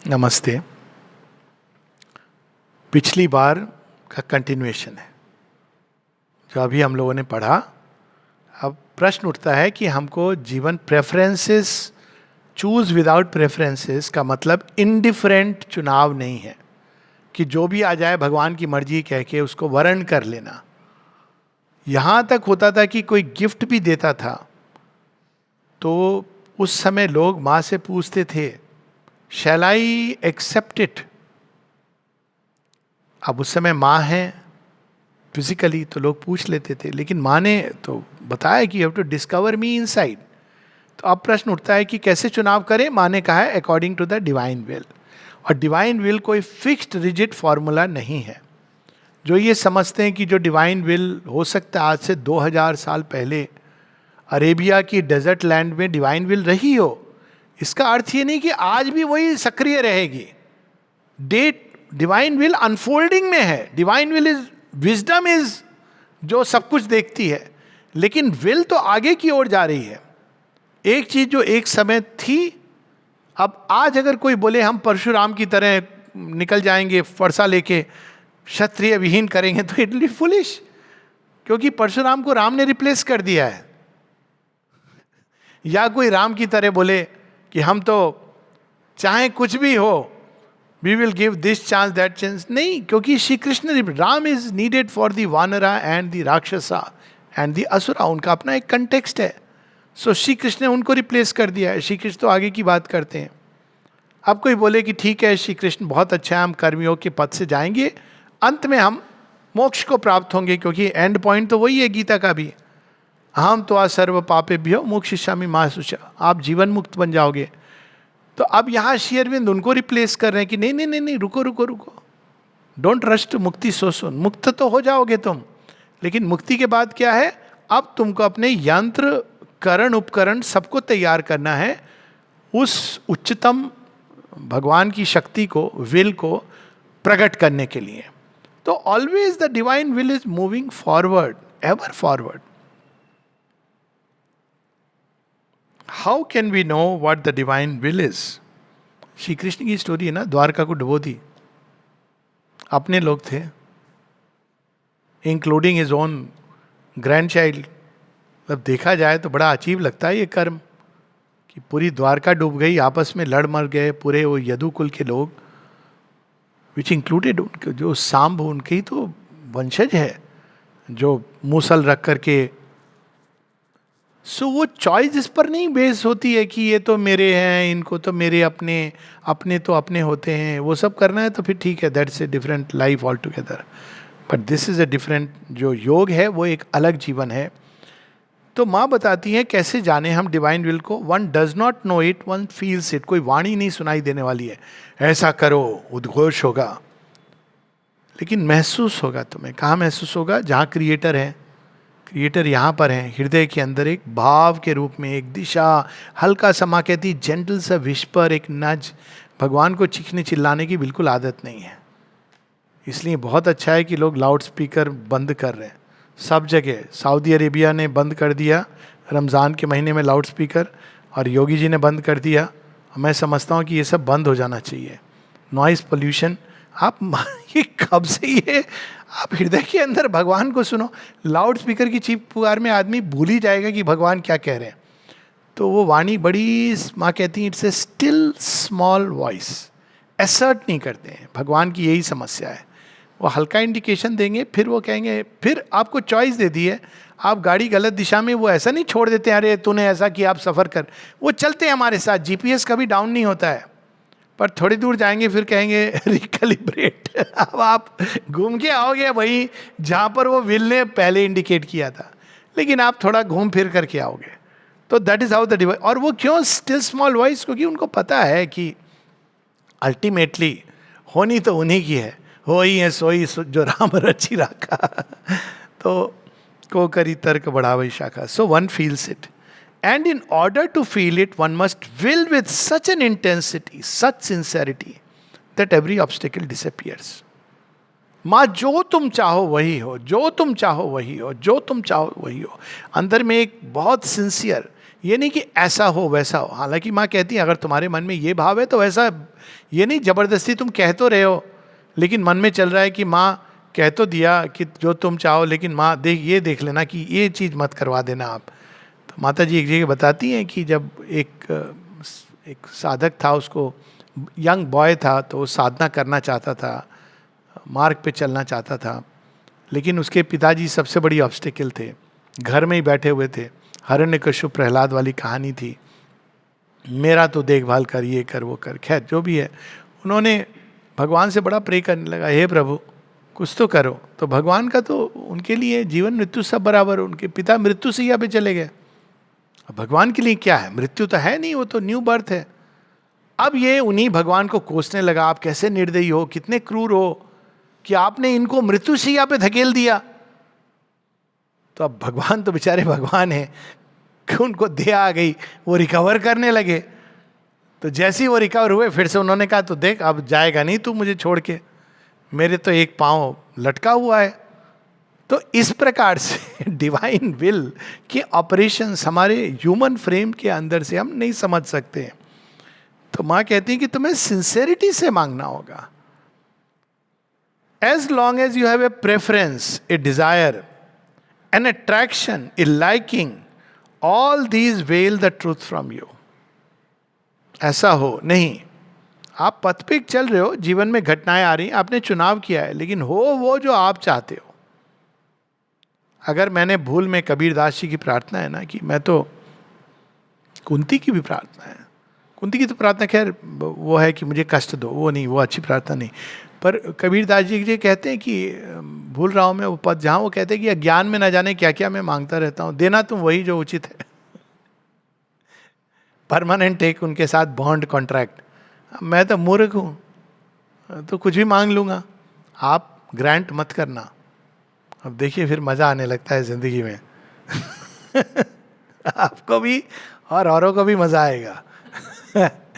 नमस्ते। पिछली बार का कंटिन्यूएशन है जो अभी हम लोगों ने पढ़ा। अब प्रश्न उठता है कि हमको जीवन प्रेफरेंसेस, चूज विदाउट प्रेफरेंसेस का मतलब इनडिफरेंट चुनाव नहीं है कि जो भी आ जाए भगवान की मर्जी कह के उसको वर्ण कर लेना। यहां तक होता था कि कोई गिफ्ट भी देता था तो उस समय लोग माँ से पूछते थे, शैल आई एक्सेप्ट इट। अब उस समय माँ है फिजिकली तो लोग पूछ लेते थे, लेकिन माँ ने तो बताया कि you have to discover me inside. तो अब प्रश्न उठता है कि कैसे चुनाव करें। माँ ने कहा है according to the divine will, और डिवाइन विल कोई फिक्स्ड रिजिड फॉर्मूला नहीं है। जो ये समझते हैं कि जो डिवाइन विल हो सकता है आज से 2000 साल पहले अरेबिया की डेजर्ट लैंड में डिवाइन विल रही हो, इसका अर्थ ये नहीं कि आज भी वही सक्रिय रहेगी। डेट डिवाइन विल अनफोल्डिंग में है। Divine will is wisdom, is जो सब कुछ देखती है, लेकिन विल तो आगे की ओर जा रही है। एक चीज जो एक समय थी, अब आज अगर कोई बोले हम परशुराम की तरह निकल जाएंगे फरसा लेके क्षत्रिय विहीन करेंगे, तो इट विल बी फुलिश, क्योंकि परशुराम को राम ने रिप्लेस कर दिया है। या कोई राम की तरह बोले कि हम तो चाहे कुछ भी हो, we will give this chance that chance, नहीं, क्योंकि Shri Krishna, Ram is needed for the vanara and the rakshasa and the asura. उनका अपना एक कंटेक्स्ट है। सो श्री कृष्ण ने उनको रिप्लेस कर दिया है। श्री कृष्ण तो आगे की बात करते हैं। अब कोई बोले कि ठीक है, श्री कृष्ण बहुत अच्छा है, हम कर्मयोग के पद से जाएंगे, अंत में हम मोक्ष को प्राप्त होंगे, क्योंकि एंड पॉइंट तो वही है गीता का भी, हम तो सर्व पापेभ्यो मोक्षयिष्यामि मा शुचा, आप जीवन मुक्त बन जाओगे। तो अब यहाँ श्री अरविंद उनको रिप्लेस कर रहे हैं कि नहीं नहीं नहीं नहीं, रुको रुको रुको, डोंट रश टू मुक्ति सो सुन। मुक्त तो हो जाओगे तुम, लेकिन मुक्ति के बाद क्या है? अब तुमको अपने यंत्र करण उपकरण सबको तैयार करना है उस उच्चतम भगवान की शक्ति को, विल को प्रकट करने के लिए। तो always the divine will is moving forward, ever forward. How can we know what the divine will is? Shri Krishna की स्टोरी है ना, द्वारका को डुबो दी, अपने लोग थे, including his own grand child. अब देखा जाए तो बड़ा अजीब लगता है ये कर्म कि पूरी द्वारका डूब गई, आपस में लड़ मर गए पूरे वो यदुकुल के लोग, विच इंक्लूडेड उनके जो सांब, उनके ही तो वंशज है जो मूसल रख करके। सो वो चॉइस इस पर नहीं बेस होती है कि ये तो मेरे हैं, इनको तो मेरे अपने अपने तो अपने होते हैं, वो सब करना है तो फिर ठीक है, that's a different life all together. But this is a different, जो योग है वो एक अलग जीवन है। तो माँ बताती हैं कैसे जाने हम डिवाइन विल को। One does not know it, one feels it. कोई वाणी नहीं सुनाई देने वाली है, ऐसा करो, उद्घोष होगा, लेकिन महसूस होगा तुम्हें। कहाँ महसूस होगा? जहाँ क्रिएटर है। क्रिएटर यहाँ पर है, हृदय के अंदर एक भाव के रूप में, एक दिशा, हल्का सा, माँ कहती जेंटल सा विस्पर, एक नज। भगवान को चीखने चिल्लाने की बिल्कुल आदत नहीं है, इसलिए बहुत अच्छा है कि लोग लाउड स्पीकर बंद कर रहे हैं सब जगह। सऊदी अरेबिया ने बंद कर दिया रमज़ान के महीने में लाउड स्पीकर, और योगी जी ने बंद कर दिया। मैं समझता हूँ कि ये सब बंद हो जाना चाहिए। नॉइस पोल्यूशन, आप ये कब से ये, आप हृदय के अंदर भगवान को सुनो। लाउड स्पीकर की चीख पुकार में आदमी भूल ही जाएगा कि भगवान क्या कह रहे हैं। तो वो वाणी बड़ी, माँ कहती हैं it's a still small voice, एसर्ट नहीं करते हैं। भगवान की यही समस्या है, वो हल्का इंडिकेशन देंगे, फिर वो कहेंगे, फिर आपको चॉइस दे दी है, आप गाड़ी गलत दिशा में, वो ऐसा नहीं छोड़ देते हैं अरे तूने ऐसा किया आप सफ़र कर। वो चलते हैं हमारे साथ, जीपीएस कभी डाउन नहीं होता है, पर थोड़ी दूर जाएंगे फिर कहेंगे रिकलिब्रेट। अब आप घूम के आओगे वहीं जहाँ पर वो विल ने पहले इंडिकेट किया था, लेकिन आप थोड़ा घूम फिर करके आओगे। तो that is how the divine. और वो क्यों स्टिल स्मॉल वॉइस? क्योंकि उनको पता है कि अल्टीमेटली होनी तो उन्हीं की है, हो ही है सोई जो राम रचि राखा। तो को करी तर्क बढ़ावई शाखा। So one feels it, and in order to feel it one must will with such an intensity, such sincerity that every obstacle disappears. माँ जो तुम चाहो वही हो, जो तुम चाहो वही हो, जो तुम चाहो वही हो। अंदर में एक बहुत सिंसियर, ये नहीं कि ऐसा हो वैसा हो। हालांकि माँ कहती है अगर तुम्हारे मन में ये भाव है तो वैसा, ये नहीं जबरदस्ती तुम कह तो रहे हो लेकिन मन में चल रहा है कि माँ कह तो दिया कि जो तुम चाहो, लेकिन माँ देख लेना कि ये चीज़ मत करवा देना आप। तो माता जी एक जगह बताती हैं कि जब एक साधक था, उसको यंग बॉय था, तो वो साधना करना चाहता था, मार्ग पे चलना चाहता था, लेकिन उसके पिताजी सबसे बड़ी ऑब्स्टिकल थे, घर में ही बैठे हुए थे। हिरण्यकश्यप प्रहलाद वाली कहानी थी, मेरा तो देखभाल कर, ये कर वो कर, खैर जो भी है। उन्होंने भगवान से बड़ा प्रे करने लगा, हे प्रभु कुछ तो करो। तो भगवान का तो उनके लिए जीवन मृत्यु सब बराबर। उनके पिता मृत्यु से यहाँ पे चले गए, अब भगवान के लिए क्या है, मृत्यु तो है नहीं, वो तो न्यू बर्थ है। अब ये उन्हीं भगवान को कोसने लगा, आप कैसे निर्दयी हो, कितने क्रूर हो कि आपने इनको मृत्यु से यहाँ पे धकेल दिया। तो अब भगवान तो बेचारे भगवान है कि उनको दया आ गई, वो रिकवर करने लगे। तो जैसे ही वो रिकवर हुए फिर से उन्होंने कहा तो देख अब जाएगा नहीं तू मुझे छोड़ के, मेरे तो एक पाँव लटका हुआ है। तो इस प्रकार से डिवाइन विल के ऑपरेशंस हमारे ह्यूमन फ्रेम के अंदर से हम नहीं समझ सकते हैं। तो माँ कहती है कि तुम्हें सिंसेरिटी से मांगना होगा। As long as you have a preference, a desire, an attraction, a liking, all these veil the truth from you. ऐसा हो नहीं, आप पथ पे चल रहे हो, जीवन में घटनाएं आ रही, आपने चुनाव किया है, लेकिन हो वो जो आप चाहते हो। अगर मैंने भूल में, कबीरदास जी की प्रार्थना है ना कि मैं तो, कुंती की भी प्रार्थना है, कुंती की तो प्रार्थना खैर वो है कि मुझे कष्ट दो, वो नहीं, वो अच्छी प्रार्थना नहीं। पर कबीरदास जी कहते हैं कि भूल रहा हूँ मैं वो पद, जहाँ वो कहते हैं कि अज्ञान में न जाने क्या क्या मैं मांगता रहता हूँ, देना तुम वही जो उचित है। परमानेंट एक उनके साथ बॉन्ड कॉन्ट्रैक्ट। मैं तो मूर्ख हूँ तो कुछ भी मांग लूँगा, आप ग्रांट मत करना। अब देखिए फिर मज़ा आने लगता है ज़िंदगी में। आपको भी और औरों को भी मज़ा आएगा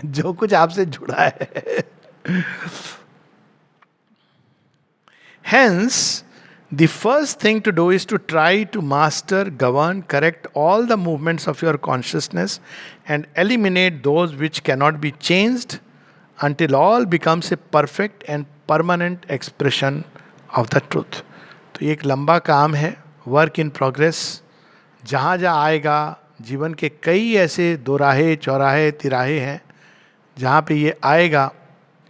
जो कुछ आपसे जुड़ा है। Hence, the first thing to do is to try to master, govern, correct all the movements of your consciousness and eliminate those which cannot be changed until all becomes a perfect and permanent expression of the truth. तो ये एक लंबा काम है, work in progress. जहाँ जहाँ आएगा, जीवन के कई ऐसे दोराहे चौराहे तिराहे हैं जहाँ पे ये आएगा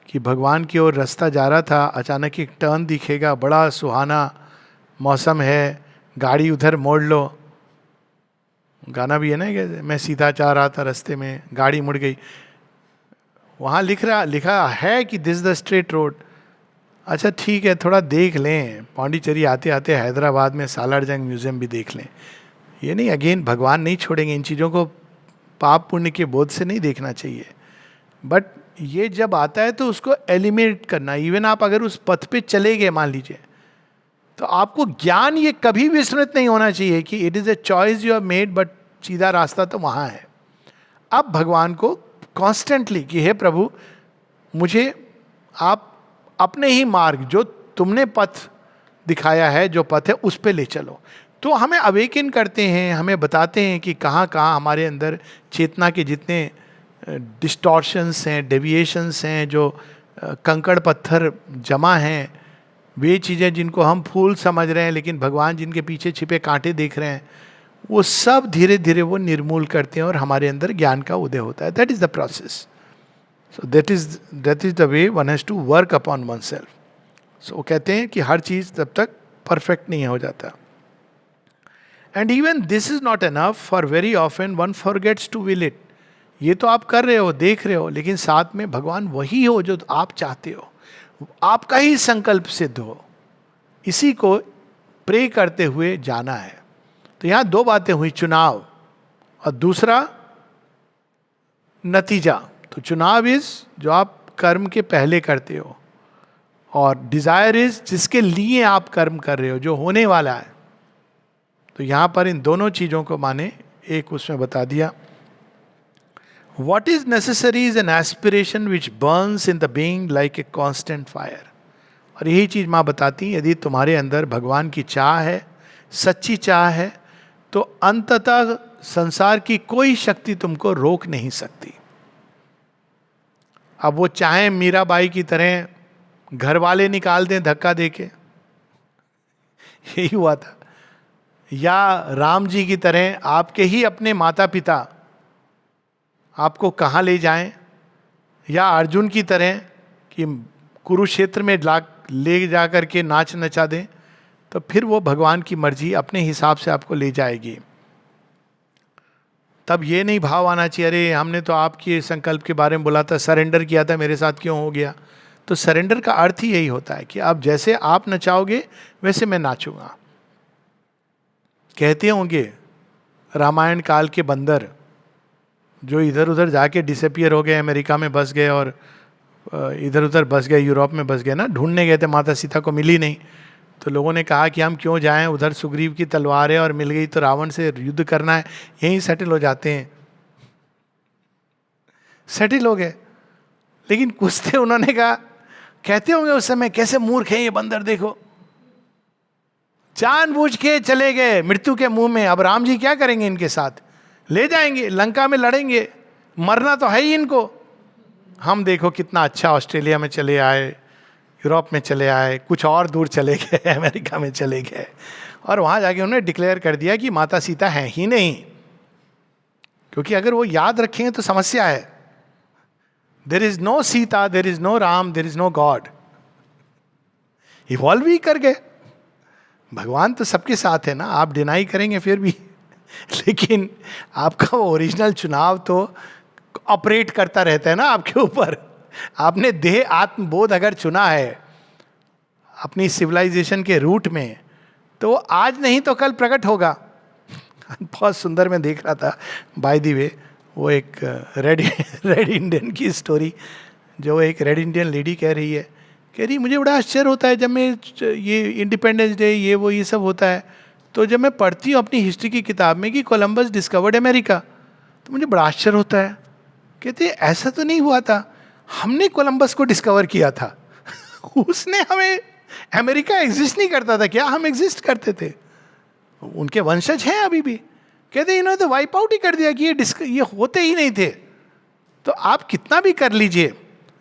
कि भगवान की ओर रास्ता जा रहा था, अचानक एक टर्न दिखेगा, बड़ा सुहाना मौसम है, गाड़ी उधर मोड़ लो। गाना भी है ना कि मैं सीधा जा रहा था रास्ते में, गाड़ी मुड़ गई। वहाँ लिखा है कि दिस द स्ट्रेट रोड। अच्छा ठीक है, थोड़ा देख लें, पौंडीचेरी आते आते हैदराबाद में सालारजंग म्यूजियम भी देख लें। ये नहीं, अगेन भगवान नहीं छोड़ेंगे, इन चीज़ों को पाप पुण्य के बोध से नहीं देखना चाहिए। बट ये जब आता है तो उसको एलिमिनेट करना। इवन आप अगर उस पथ पे चले गए मान लीजिए, तो आपको ज्ञान ये कभी विस्मृत नहीं होना चाहिए कि it is a choice you have made, but सीधा रास्ता तो वहाँ है। अब भगवान को कॉन्स्टेंटली कि हे प्रभु मुझे आप अपने ही मार्ग, जो तुमने पथ दिखाया है, जो पथ है उस पे ले चलो। तो हमें अवेकन करते हैं, हमें बताते हैं कि कहाँ कहाँ हमारे अंदर चेतना के जितने डिस्टॉर्शंस हैं, डेविएशंस हैं, जो कंकड़ पत्थर जमा हैं, वे चीज़ें जिनको हम फूल समझ रहे हैं लेकिन भगवान जिनके पीछे छिपे कांटे देख रहे हैं, वो सब धीरे धीरे वो निर्मूल करते हैं और हमारे अंदर ज्ञान का उदय होता है। That is the process. So that is the way one has to work upon oneself. So वो कहते हैं कि हर चीज़ तब तक परफेक्ट नहीं हो जाता। And even this is not enough, for very often one forgets to will it. ये तो आप कर रहे हो, देख रहे हो, लेकिन साथ में भगवान वही हो जो आप चाहते हो, आपका ही संकल्प सिद्ध हो, इसी को प्रे करते हुए जाना है। तो यहाँ दो बातें हुई, चुनाव और दूसरा नतीजा। तो चुनाव इज जो आप कर्म के पहले करते हो, और डिजायर इज जिसके लिए आप कर्म कर रहे हो, जो होने वाला है। तो यहाँ पर इन दोनों चीज़ों को माने एक उसमें बता दिया। What is necessary is an aspiration which burns in the being like a constant fire. और यही चीज़ माँ बताती है, यदि तुम्हारे अंदर भगवान की चाह है, सच्ची चाह है, तो अंततः संसार की कोई शक्ति तुमको रोक नहीं सकती। अब वो चाहे मीराबाई की तरह घर वाले निकाल दें धक्का देके, यही हुआ था, या राम जी की तरह आपके ही अपने माता पिता आपको कहाँ ले जाएं, या अर्जुन की तरह कि कुरुक्षेत्र में ले जा करके नाच नचा दें, तो फिर वो भगवान की मर्जी अपने हिसाब से आपको ले जाएगी। तब ये नहीं भाव आना चाहिए अरे हमने तो आपके संकल्प के बारे में बोला था, सरेंडर किया था, मेरे साथ क्यों हो गया। तो सरेंडर का अर्थ ही यही होता है कि आप जैसे आप नचाओगे वैसे मैं नाचूंगा। कहते होंगे रामायण काल के बंदर जो इधर उधर जाके डिसअपियर हो गए, अमेरिका में बस गए और इधर उधर बस गए, यूरोप में बस गए ना, ढूंढने गए थे, माता सीता को मिली नहीं, तो लोगों ने कहा कि हम क्यों जाएं, उधर सुग्रीव की तलवार है और मिल गई तो रावण से युद्ध करना है, यहीं सेटल हो जाते हैं। सेटल हो गए। लेकिन कुछ थे, उन्होंने कहा, कहते होंगे उस समय कैसे मूर्ख है ये बंदर, देखो जानबूझ के चले गए मृत्यु के मुंह में। अब राम जी क्या करेंगे इनके साथ, ले जाएंगे लंका में लड़ेंगे, मरना तो है ही इनको। हम देखो कितना अच्छा ऑस्ट्रेलिया में चले आए, यूरोप में चले आए, कुछ और दूर चले गए, अमेरिका में चले गए, और वहां जाके उन्होंने डिक्लेयर कर दिया कि माता सीता है ही नहीं। क्योंकि अगर वो याद रखेंगे तो समस्या है। There is no Sita, there is no Ram, there is no god. Evolve ही कर गए। भगवान तो सबके साथ है ना, आप डिनाई करेंगे फिर भी लेकिन आपका वो ओरिजिनल चुनाव तो ऑपरेट करता रहता है ना आपके ऊपर। आपने देह आत्मबोध अगर चुना है अपनी सिविलाइजेशन के रूट में, तो वो आज नहीं तो कल प्रकट होगा। बहुत सुंदर मैं देख रहा था बाय द वे, वो एक रेड इंडियन की स्टोरी, जो एक रेड इंडियन लेडी कह रही मुझे बड़ा आश्चर्य होता है जब मैं ये इंडिपेंडेंस डे ये वो ये सब होता है, तो जब मैं पढ़ती हूँ अपनी हिस्ट्री की किताब में कि कोलंबस डिस्कवर्ड अमेरिका, तो मुझे बड़ा आश्चर्य होता है। कहते ऐसा तो नहीं हुआ था, हमने कोलंबस को डिस्कवर किया था उसने हमें, अमेरिका एग्जिस्ट नहीं करता था क्या, हम एग्जिस्ट करते थे, उनके वंशज हैं अभी भी। कहते इन्होंने तो वाइप आउट ही कर दिया कि ये होते ही नहीं थे। तो आप कितना भी कर लीजिए,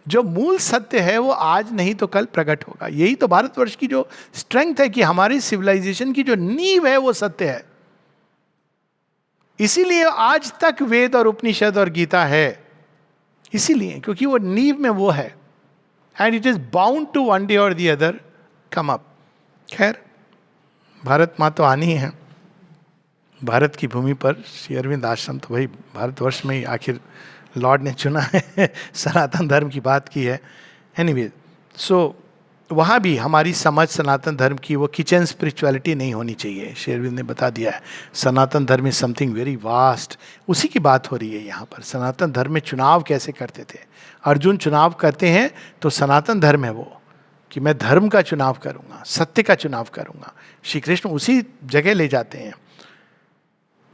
जो मूल सत्य है वो आज नहीं तो कल प्रकट होगा। यही तो भारतवर्ष की जो स्ट्रेंथ है कि हमारी सिविलाइजेशन की जो नींव है वो सत्य है। इसीलिए आज तक वेद और उपनिषद और गीता है, इसीलिए क्योंकि वो नींव में वो है, and it is bound to one day or the other come up. खैर, भारत माँ तो आनी है, भारत की भूमि पर श्री अरविंद आश्रम तो भाई भारतवर्ष में ही आखिर लॉर्ड ने चुना है सनातन धर्म की बात की है। एनीवे, सो वहाँ भी हमारी समझ सनातन धर्म की वो किचन स्पिरिचुअलिटी नहीं होनी चाहिए। श्री अरविंद ने बता दिया है सनातन धर्म इज समथिंग वेरी वास्ट, उसी की बात हो रही है यहाँ पर। सनातन धर्म में चुनाव कैसे करते थे, अर्जुन चुनाव करते हैं तो सनातन धर्म है वो कि मैं धर्म का चुनाव करूँगा, सत्य का चुनाव करूँगा। श्री कृष्ण उसी जगह ले जाते हैं।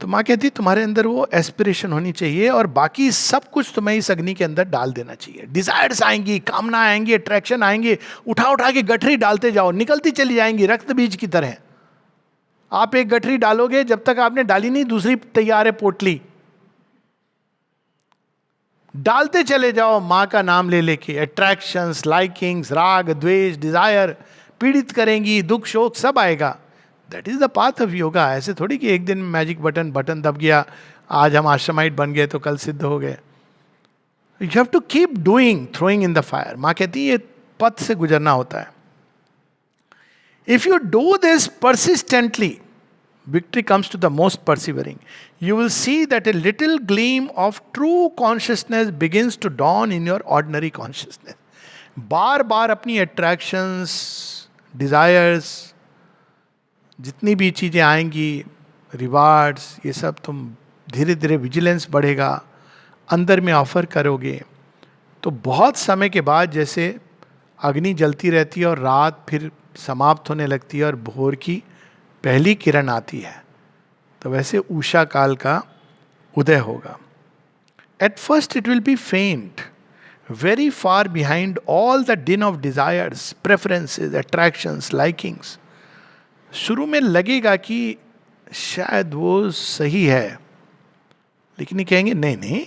तो माँ कहती तुम्हारे अंदर वो एस्पिरेशन होनी चाहिए और बाकी सब कुछ तुम्हें इस अग्नि के अंदर डाल देना चाहिए। डिजायर्स आएंगी, कामना आएंगी, अट्रैक्शन आएंगे, उठा उठा के गठरी डालते जाओ, निकलती चली जाएंगी रक्त बीज की तरह। आप एक गठरी डालोगे, जब तक आपने डाली नहीं दूसरी तैयार है पोटली। डालते चले जाओ माँ का नाम ले लेके। अट्रैक्शंस, लाइकिंग्स, राग, द्वेष, डिजायर पीड़ित करेंगी, दुख शोक सब आएगा। That is the path of yoga. ऐसे थोड़ी कि एक दिन में मैजिक बटन दब गया, आज हम आश्रमाइट बन गए तो कल सिद्ध हो गए। You have to keep doing, throwing in the fire. माँ कहती है ये पथ से गुजरना होता है। If you do this persistently, victory comes to the most persevering. You will see that a little gleam of true consciousness begins to dawn in your ordinary consciousness. बार बार अपनी attractions, desires, जितनी भी चीज़ें आएंगी, रिवार्ड्स, ये सब तुम धीरे धीरे विजिलेंस बढ़ेगा, अंदर में ऑफर करोगे तो बहुत समय के बाद जैसे अग्नि जलती रहती है और रात फिर समाप्त होने लगती है और भोर की पहली किरण आती है, तो वैसे उषा काल का उदय होगा। At first it will be faint, very far behind all the din of desires, preferences, attractions, likings. शुरू में लगेगा कि शायद वो सही है, लेकिन ये कहेंगे नहीं नहीं,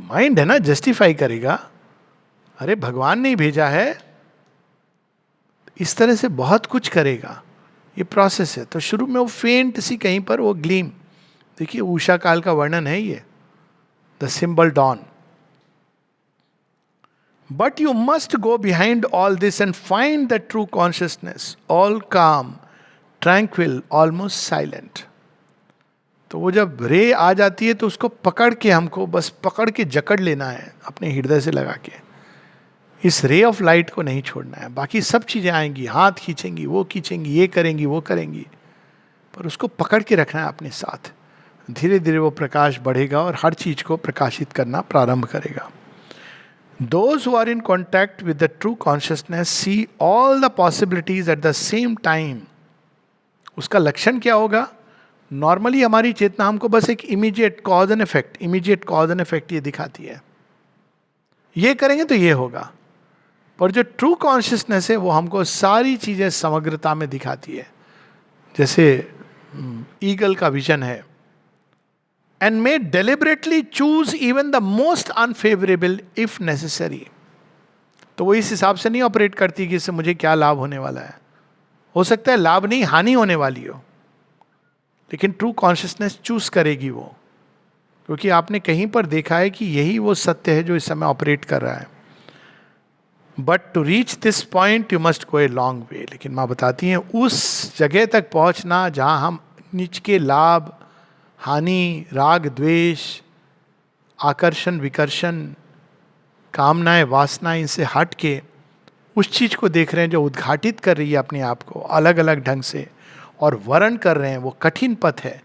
माइंड है ना, जस्टिफाई करेगा, अरे भगवान ने ही भेजा है, इस तरह से बहुत कुछ करेगा, ये प्रोसेस है। तो शुरू में वो फेंट सी कहीं पर वो ग्लीम, देखिए उषा काल का वर्णन है ये, the symbol dawn. But you must go behind all this and find the true consciousness, all calm, tranquil, almost silent. तो वो जब रे आ जाती है तो उसको पकड़ के, हमको बस पकड़ के जकड़ लेना है अपने हृदय से लगा के, इस रे ऑफ लाइट को नहीं छोड़ना है। बाकी सब चीजें आएंगी, हाथ खींचेंगी, वो खींचेंगी, ये करेंगी, वो करेंगी, पर उसको पकड़ के रखना है अपने साथ। धीरे धीरे वो प्रकाश बढ़ेगा और हर चीज को प्रकाशित करना प्रारंभ करेगा। Those who are in contact with the true consciousness see all the possibilities at the same time. उसका लक्षण क्या होगा? नॉर्मली हमारी चेतना हमको बस एक इमीडिएट कॉज एंड इफेक्ट ये दिखाती है, ये करेंगे तो ये होगा। पर जो ट्रू कॉन्शियसनेस है वो हमको सारी चीजें समग्रता में दिखाती है। जैसे ईगल का विजन है, and may deliberately choose even the most unfavourable if necessary. तो वो इस हिसाब से नहीं ऑपरेट करती कि इससे मुझे क्या लाभ होने वाला है। हो सकता है लाभ नहीं, हानि होने वाली हो, लेकिन ट्रू कॉन्शियसनेस चूज करेगी वो, क्योंकि आपने कहीं पर देखा है कि यही वो सत्य है जो इस समय ऑपरेट कर रहा है। But to reach this point you must go a long way. लेकिन माँ बताती हैं उस जगह तक पहुंचना जहां हम नीच के लाभ, हानि, राग द्वेष, आकर्षण विकर्षण, कामनाएं वासनाएं, इनसे हट के उस चीज को देख रहे हैं जो उद्घाटित कर रही है अपने आप को अलग अलग ढंग से और वर्ण कर रहे हैं, वो कठिन पथ है।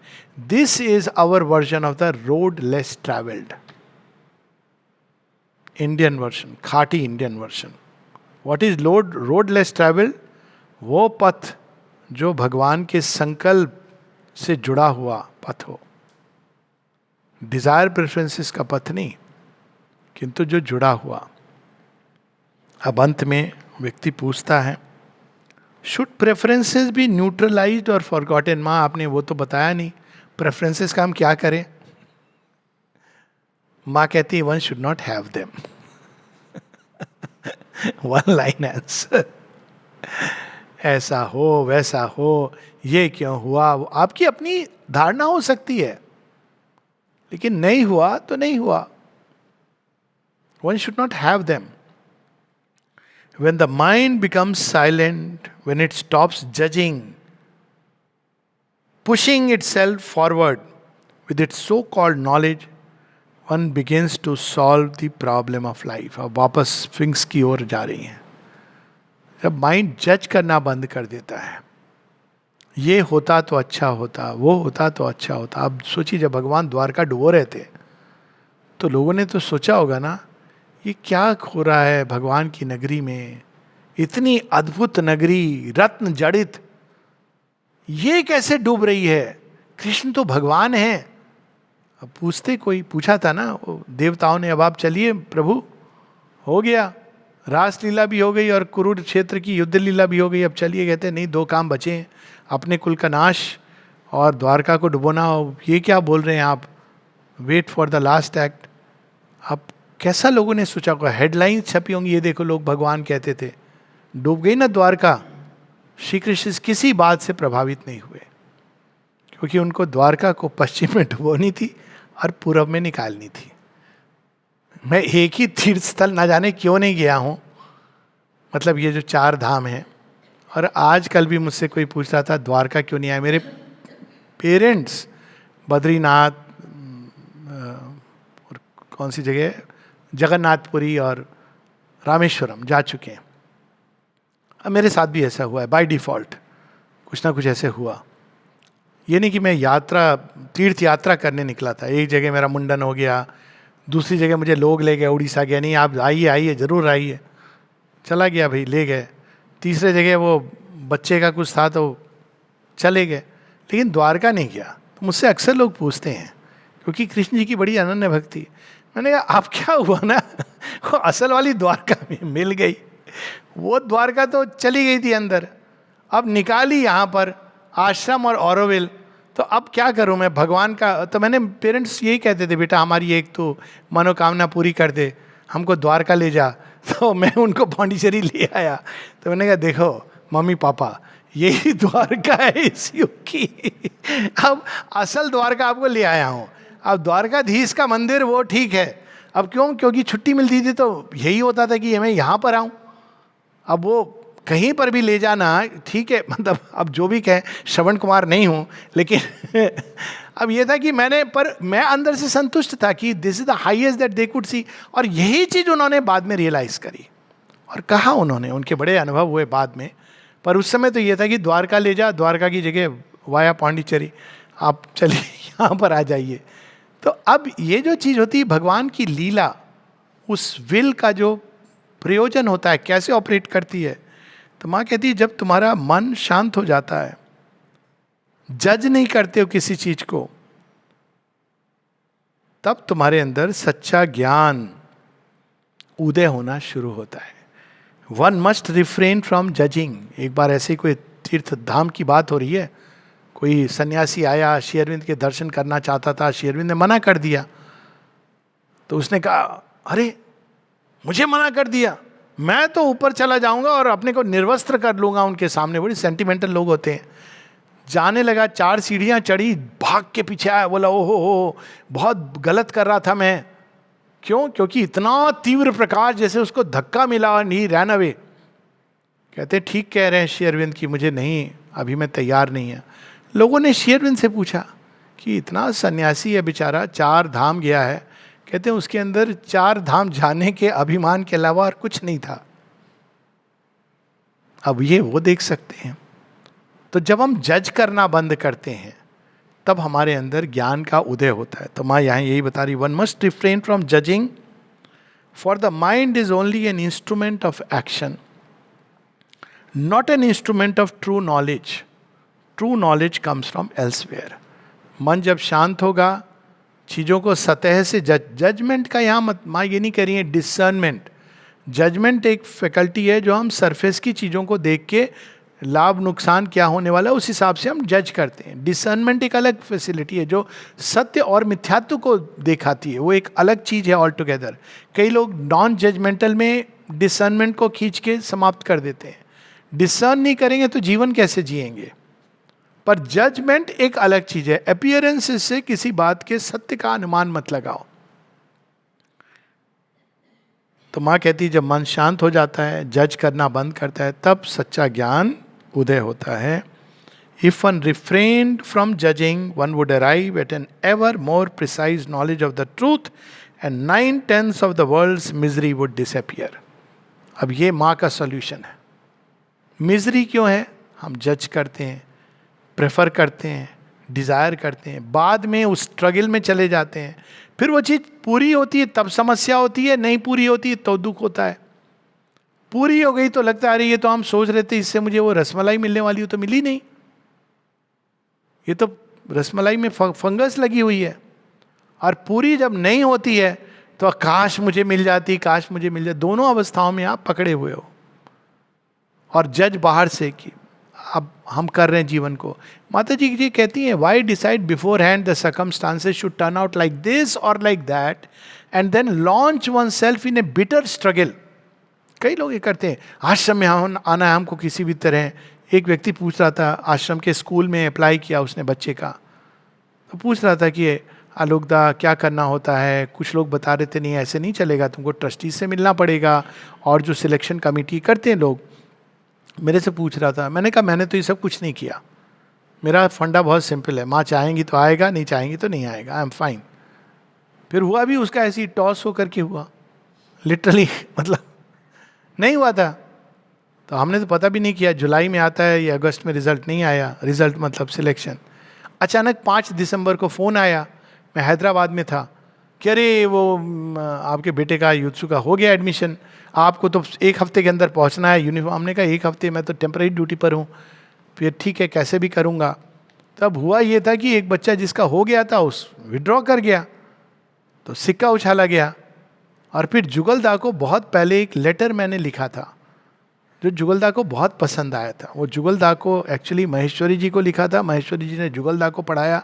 This is our version of the road less travelled, Indian version, खाटी Indian version. What is road less travelled? वो पथ जो भगवान के संकल्प से जुड़ा हुआ पथ हो, डिजायर प्रेफरेंसेस का पथ नहीं, किंतु जो जुड़ा हुआ। अब अंत में व्यक्ति पूछता है, शुड प्रेफरेंसेस बी न्यूट्रलाइज्ड और फॉरगॉटन? माँ आपने वो तो बताया नहीं, प्रेफरेंसेस का हम क्या करें? माँ कहती है one should not have them. One line answer, ऐसा हो वैसा हो, ये क्यों हुआ, आपकी अपनी धारणा हो सकती है, लेकिन नहीं हुआ तो नहीं हुआ। One should not have them. When the mind becomes silent, when it stops judging, pushing itself forward with its so-called knowledge, one begins to solve the problem of life. अब वापस स्फिंक्स की ओर जा रही हैं। जब माइंड जज करना बंद कर देता है, ये होता तो अच्छा होता, वो होता तो अच्छा होता। अब सोचिए जब भगवान द्वारका डुबो रहे थे तो लोगों ने तो सोचा होगा ना, ये क्या हो रहा है भगवान की नगरी में, इतनी अद्भुत नगरी, रत्न जड़ित, ये कैसे डूब रही है? कृष्ण तो भगवान है। अब कोई पूछा था ना वो देवताओं ने, अब आप चलिए प्रभु, हो गया, रास लीला भी हो गई और कुरुक्षेत्र की युद्ध लीला भी हो गई, अब चलिए। कहते नहीं, दो काम बचे हैं, अपने कुल का नाश और द्वारका को डुबोना। ये क्या बोल रहे हैं आप, wait for the last act. अब कैसा लोगों ने सोचा होगा, हेडलाइन छपी होंगी, ये देखो लोग भगवान कहते थे, डूब गई ना द्वारका। श्री कृष्ण किसी बात से प्रभावित नहीं हुए, क्योंकि उनको द्वारका को पश्चिम में डुबोनी थी और पूरब में निकालनी थी। मैं एक ही तीर्थ स्थल ना जाने क्यों नहीं गया हूँ, मतलब ये जो 4 धाम हैं। और आज कल भी मुझसे कोई पूछ रहा था द्वारका क्यों नहीं आया। मेरे पेरेंट्स बद्रीनाथ और कौन सी जगह, जगन्नाथपुरी और रामेश्वरम जा चुके हैं। अब मेरे साथ भी ऐसा हुआ है, बाय डिफॉल्ट कुछ ना कुछ ऐसे हुआ। ये नहीं कि मैं तीर्थ यात्रा करने निकला था। एक जगह मेरा मुंडन हो गया, दूसरी जगह मुझे लोग ले गए, उड़ीसा गया, नहीं आप आइए जरूर आइए, चला गया भाई, ले गए। तीसरे जगह वो बच्चे का कुछ था तो चले गए, लेकिन द्वारका नहीं गया। तो मुझसे अक्सर लोग पूछते हैं, क्योंकि कृष्ण जी की बड़ी अनन्य भक्ति। मैंने कहा आप क्या हुआ ना, वो असल वाली द्वारका में मिल गई, वो द्वारका तो चली गई थी अंदर, अब निकाली यहाँ पर आश्रम और ऑरोविल, तो अब क्या करूं मैं भगवान का, तो मैंने पेरेंट्स यही कहते थे, बेटा हमारी एक तो मनोकामना पूरी कर दे, हमको द्वारका ले जा। तो मैं उनको पांडिचेरी ले आया। तो मैंने कहा देखो मम्मी पापा, यही द्वारका है इस युग की। अब असल द्वारका आपको ले आया हूं। अब द्वारकाधीश का मंदिर वो ठीक है। अब क्यों? क्योंकि छुट्टी मिलती थी तो यही होता था कि मैं यहाँ पर आऊँ। अब वो कहीं पर भी ले जाना ठीक है, मतलब अब जो भी कहें, श्रवण कुमार नहीं हूँ, लेकिन अब ये था कि मैं अंदर से संतुष्ट था कि this is the highest that they could see. और यही चीज उन्होंने बाद में रियलाइज करी और कहा, उन्होंने, उनके बड़े अनुभव हुए बाद में। पर उस समय तो ये था कि द्वारका ले जा, द्वारका की जगह वाया पांडिचेरी, आप चलिए यहाँ पर आ जाइए। तो अब ये जो चीज होती है भगवान की लीला, उस विल का जो प्रयोजन होता है, कैसे ऑपरेट करती है। तो माँ कहती है जब तुम्हारा मन शांत हो जाता है, जज नहीं करते हो किसी चीज को, तब तुम्हारे अंदर सच्चा ज्ञान उदय होना शुरू होता है। One must refrain from judging. एक बार ऐसे कोई तीर्थ धाम की बात हो रही है, कोई सन्यासी आया, श्री अरविंद के दर्शन करना चाहता था, श्री अरविंद ने मना कर दिया। तो उसने कहा अरे मुझे मना कर दिया, मैं तो ऊपर चला जाऊंगा और अपने को निर्वस्त्र कर लूंगा उनके सामने। बड़ी सेंटिमेंटल लोग होते हैं। जाने लगा, 4 सीढ़ियां चढ़ी, भाग के पीछे आया, बोला ओहो हो बहुत गलत कर रहा था मैं। क्यों? क्योंकि इतना तीव्र प्रकाश, जैसे उसको धक्का मिला और नहीं, रैन अवे। कहते ठीक कह रहे हैं श्री अरविंद की, मुझे नहीं, अभी मैं तैयार नहीं है। लोगों ने श्री अरविंद से पूछा कि इतना सन्यासी है बेचारा, 4 धाम गया है, कहते हैं उसके अंदर 4 धाम जाने के अभिमान के अलावा और कुछ नहीं था। अब ये वो देख सकते हैं। तो जब हम जज करना बंद करते हैं तब हमारे अंदर ज्ञान का उदय होता है। तो माँ यहाँ यही बता रही, one must refrain from judging, for the mind is only an instrument of action, not an instrument of true knowledge. True knowledge comes from elsewhere. मन जब शांत होगा, चीज़ों को सतह से जजमेंट का यहाँ मत माँ ये नहीं कह रही है, डिसर्नमेंट। जजमेंट एक फैकल्टी है जो हम सरफेस की चीज़ों को देख के लाभ नुकसान क्या होने वाला है उस हिसाब से हम जज करते हैं। डिसर्नमेंट एक अलग फैसिलिटी है जो सत्य और मिथ्यात्व को दिखाती है, वो एक अलग चीज़ है ऑल टुगेदर। कई लोग नॉन जजमेंटल में डिसर्नमेंट को खींच के समाप्त कर देते हैं। डिसर्न नहीं करेंगे तो जीवन कैसे जिएंगे। पर जजमेंट एक अलग चीज है। अपीयरेंस से किसी बात के सत्य का अनुमान मत लगाओ। तो माँ कहती है जब मन शांत हो जाता है, जज करना बंद करता है, तब सच्चा ज्ञान उदय होता है। If one refrained from judging, one would arrive at an ever more precise knowledge of the truth and 9/10 of the world's misery would disappear. अब ये माँ का सॉल्यूशन है। मिजरी क्यों है? हम जज करते हैं, प्रेफर करते हैं, डिज़ायर करते हैं, बाद में उस स्ट्रगल में चले जाते हैं। फिर वो चीज़ पूरी होती है तब समस्या होती है, नहीं पूरी होती है तो दुख होता है। पूरी हो गई तो लगता है अरे ये तो हम सोच रहे थे इससे मुझे वो रसमलाई मिलने वाली हो, तो मिली नहीं, ये तो रसमलाई में फंगस लगी हुई है। और पूरी जब नहीं होती है तो काश मुझे मिल जाती, काश मुझे मिल जाती। दोनों अवस्थाओं में आप पकड़े हुए हो। और जज बाहर से कि अब हम कर रहे हैं जीवन को। माता जी ये कहती हैं, why decide beforehand the circumstances should turn out like this और like that and then launch oneself in a bitter struggle. कई लोग ये करते हैं, आश्रम में आना है हमको किसी भी तरह। एक व्यक्ति पूछ रहा था, आश्रम के स्कूल में अप्लाई किया उसने बच्चे का, तो पूछ रहा था कि आलोकदा क्या करना होता है। कुछ लोग बता रहे थे नहीं ऐसे नहीं चलेगा, तुमको ट्रस्टी से मिलना पड़ेगा। और जो सिलेक्शन कमेटी करते हैं लोग, मेरे से पूछ रहा था। मैंने कहा मैंने तो ये सब कुछ नहीं किया, मेरा फंडा बहुत सिंपल है, माँ चाहेंगी तो आएगा, नहीं चाहेंगी तो नहीं आएगा, आई एम फाइन। फिर हुआ भी उसका ऐसे ही टॉस हो करके हुआ, लिटरली मतलब नहीं हुआ था। तो हमने तो पता भी नहीं किया, जुलाई में आता है या अगस्त में रिजल्ट नहीं आया, रिजल्ट मतलब सिलेक्शन। अचानक 5 दिसंबर को फ़ोन आया, मैं हैदराबाद में था, कि अरे वो आपके बेटे का यूत्सु का हो गया एडमिशन, आपको तो 1 हफ्ते के अंदर पहुंचना है यूनिफॉर्म। हमने कहा 1 हफ्ते, मैं तो टेम्पररी ड्यूटी पर हूँ। फिर ठीक है कैसे भी करूँगा। तब हुआ ये था कि एक बच्चा जिसका हो गया था उस विड्रॉ कर गया, तो सिक्का उछाला गया। और फिर जुगलदा को बहुत पहले एक लेटर मैंने लिखा था जो जुगलदा को बहुत पसंद आया था। वो जुगलदा को एक्चुअली महेश्वरी जी को लिखा था, महेश्वरी जी ने जुगलदा को पढ़ाया।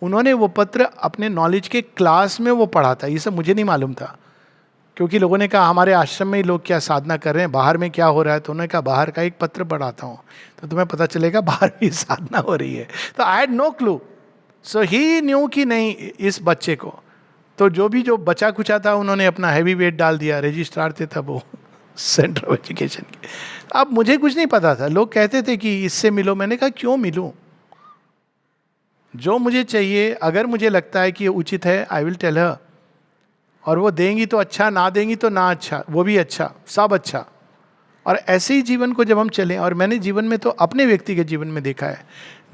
उन्होंने वो पत्र अपने नॉलेज के क्लास में वो पढ़ा था, ये सब मुझे नहीं मालूम था, क्योंकि लोगों ने कहा हमारे आश्रम में ही लोग क्या साधना कर रहे हैं, बाहर में क्या हो रहा है, तो उन्होंने कहा बाहर का एक पत्र पढ़ाता हूँ तो तुम्हें पता चलेगा बाहर भी साधना हो रही है। तो I had no clue, so he knew कि नहीं इस बच्चे को, तो जो बचा कुचा था उन्होंने अपना हैवी वेट डाल दिया। रजिस्ट्रार थे तब वो सेंटर ऑफ एजुकेशन के। अब मुझे कुछ नहीं पता था, लोग कहते थे कि इससे मिलो, मैंने कहा क्यों मिलूं, जो मुझे चाहिए, अगर मुझे लगता है कि ये उचित है आई विल टेल हर, और वो देंगी तो अच्छा, ना देंगी तो ना अच्छा, वो भी अच्छा, सब अच्छा। और ऐसे ही जीवन को जब हम चलें, और मैंने जीवन में तो अपने व्यक्तिगत जीवन में देखा है,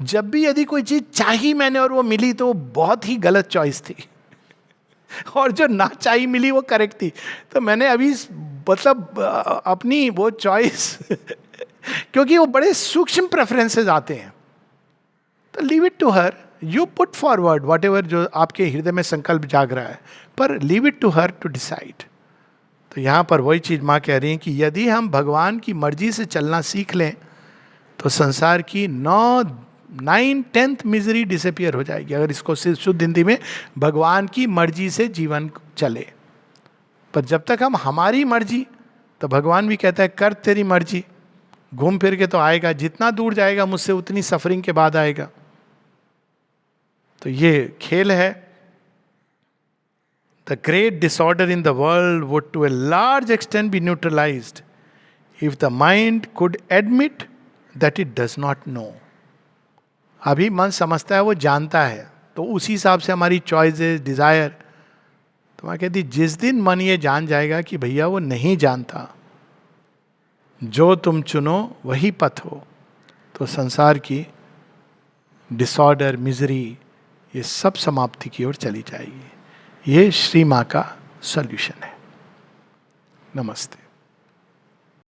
जब भी यदि कोई चीज़ चाही मैंने और वो मिली तो बहुत ही गलत चॉइस थी और जो ना चाही मिली वो करेक्ट थी। तो मैंने अभी मतलब अपनी वो चॉइस क्योंकि वो बड़े सूक्ष्म प्रेफरेंसेस आते हैं, तो leave it to her, you put forward whatever जो आपके हृदय में संकल्प जाग रहा है, पर leave it to her to decide. तो यहाँ पर वही चीज़ माँ कह रही हैं कि यदि हम भगवान की मर्जी से चलना सीख लें तो संसार की 9/10 मिजरी डिसअपियर हो जाएगी, अगर इसको सिर्फ शुद्ध हिंदी में भगवान की मर्जी से जीवन चले। पर जब तक हम हमारी मर्जी, तो भगवान भी कहता है कर तेरी मर्जी, घूम फिर के तो आएगा, जितना दूर जाएगा मुझसे उतनी सफरिंग के बाद आएगा। तो ये खेल है। The great disorder in the world would to a large extent be neutralized if the mind could admit that it does not know. अभी मन समझता है, वो जानता है, तो उसी हिसाब से हमारी चॉइसेस, डिजायर। तो मैं कहती जिस दिन मन ये जान जाएगा कि भैया वो नहीं जानता, जो तुम चुनो वही पथ हो, तो संसार की डिसऑर्डर, मिजरी, ये सब समाप्ति की ओर चली जाएगी। ये श्री माँ का सॉल्यूशन है। नमस्ते।